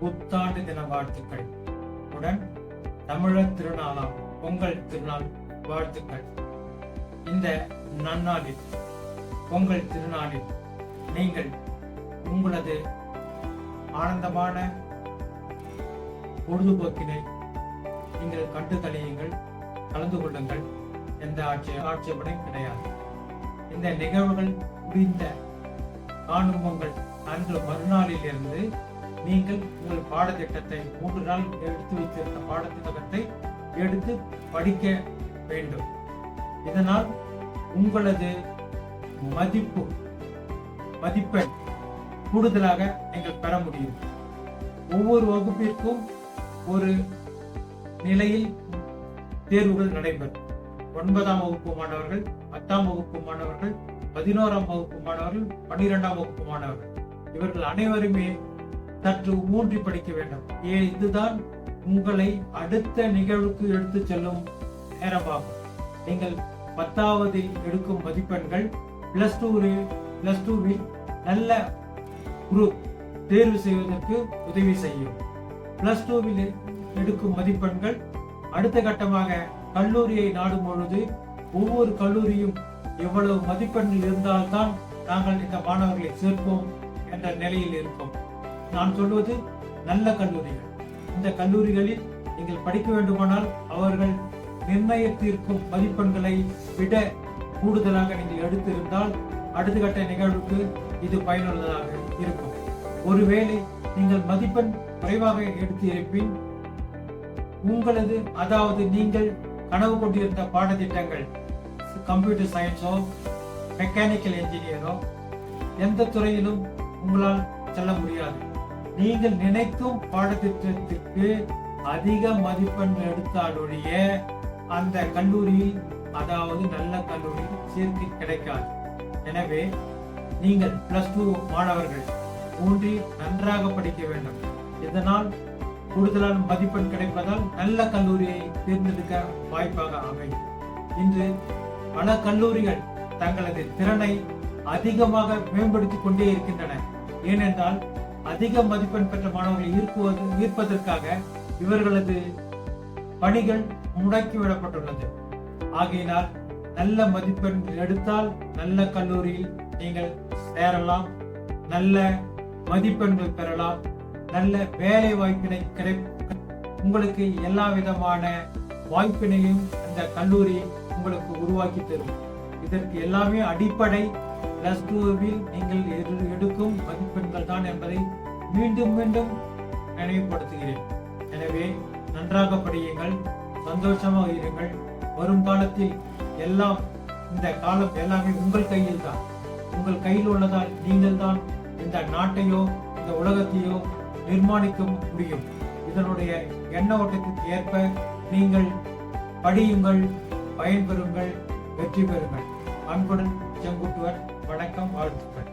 புத்தாண்டு தின வாழ்த்துக்கள் உடன் தமிழர் திருநாளாம் பொங்கல் திருநாள் வாழ்த்துக்கள். இந்த நன்னாளில் பொங்கல் திருநாளில் நீங்கள் உங்களது ஆனந்தமான பொழுதுபோக்கினை நீங்கள் கண்டு கழியுங்கள், கலந்து கொள்ளுங்கள். எந்த ஆட்சேபனையும் கிடையாது. இந்த நிகழ்வுகள் முடிந்த காணும் பொங்கல் அன்று மறுநாளில் இருந்து நீங்கள் உங்கள் பாடத்திட்டத்தை 3 நாள் எடுத்து வைத்திருந்த பாடத்திட்டத்தை எடுத்து படிக்க வேண்டும். இதனால் உங்களது மதிப்பெண் கூடுதலாக நீங்கள் பெற முடியும். ஒவ்வொரு வகுப்பிற்கும் ஒரு நிலையில் தேர்வுகள் நடைபெறும். 9ஆம் வகுப்பு மாணவர்கள், 10ஆம் வகுப்பு மாணவர்கள், 11ஆம் வகுப்பு மாணவர்கள், 12ஆம் வகுப்பு மாணவர்கள், இவர்கள் அனைவருமே சற்று ஊன்றி படிக்க வேண்டும். இதுதான் உங்களை அடுத்த நிகழ்வுக்கு எடுத்து செல்லும் நேரமாகும். நீங்கள் 10ஆவதில் எடுக்கும் மதிப்பெண்கள் பிளஸ் டூவில் நல்ல குரூப் தேர்வு செய்வதற்கு உதவி செய்யும். பிளஸ் டூவில் எடுக்கும் மதிப்பெண்கள் அடுத்த கட்டமாக கல்லூரியை நாடும் பொழுது ஒவ்வொரு கல்லூரியும் எவ்வளவு மதிப்பெண்கள் இருந்தால்தான் நாங்கள் இந்த மாணவர்களை சேர்ப்போம் என்ற நிலையில் இருக்கும். நான் சொல்வது நல்ல கல்லூரிகள். இந்த கல்லூரிகளில் நீங்கள் படிக்க வேண்டுமானால் அவர்கள் நிர்ணயித்திருக்கும் மதிப்பெண்களை விட கூடுதலாக நீங்கள் எடுத்திருந்தால் அடுத்த கட்ட நிகழ்வுக்கு இது பயனுள்ளதாக இருக்கும். ஒருவேளை நீங்கள் மதிப்பெண் குறைவாக எடுத்து இருப்பின் உங்களது அதாவது நீங்கள் கனவு கொண்டிருந்த பாடத்திட்டங்கள் கம்ப்யூட்டர் சயின்ஸோ மெக்கானிக்கல் என்ஜினியரோ எந்த துறையிலும் உங்களால் செல்ல முடியாது. நீங்கள் நினைக்கும் பாடத்திட்டத்திற்கு அதிக மதிப்பெண் எடுத்தாலுடைய அந்த கல்லூரியில் அதாவது நல்ல கல்லூரியில் சேர்க்கை கிடைக்காது. எனவே நீங்கள் பிளஸ் 2 மாணவர்கள் ஊன்றி நன்றாக படிக்க வேண்டும். இதனால் கூடுதலான மதிப்பெண் கிடைப்பதால் நல்ல கல்லூரியை தேர்ந்தெடுக்க வாய்ப்பாக அமையும். இன்று பல கல்லூரிகள் தங்களது திறனை அதிகமாக மேம்படுத்திக் கொண்டே இருக்கின்றன. ஏனென்றால் அதிக மதிப்பெண் பெற்ற மாணவர்களை ஈர்ப்பதற்காக இவர்களது பணிகள் முடக்கிவிடப்பட்டுள்ளது. ஆகையினால் நல்ல மதிப்பெண் எடுத்தால் நல்ல கல்லூரியில் நீங்கள் சேரலாம், நல்ல மதிப்பெண்கள் பெறலாம், நல்ல வேலை வாய்ப்பினை உங்களுக்கு எல்லா விதமான வாய்ப்பினையும் அந்த கல்லூரி உங்களுக்கு உருவாக்கி தரும். இதற்கு எல்லாமே அடிப்படை பிளஸ் 2வில் நீங்கள் எடுக்கும் மதிப்பெண்கள் தான் என்பதை மீண்டும் மீண்டும் நினைவுபடுத்துகிறேன். எனவே நன்றாக படியுங்கள், சந்தோஷமாக இருங்கள். வரும் காலத்தில் எல்லாம் இந்த காலம் எல்லாமே உங்கள் கையில் தான். உங்கள் கையில் உள்ளதால் நீங்கள் தான் இந்த நாட்டையோ இந்த உலகத்தையோ நிர்மாணிக்க முடியும். இதனுடைய எண்ண ஓட்டத்திற்கு ஏற்ப நீங்கள் படியுங்கள், பயன்பெறுங்கள், வெற்றி பெறுங்கள். அன்புடன் செங்குட்டுவன். வணக்கம், வாழ்த்துக்கள்.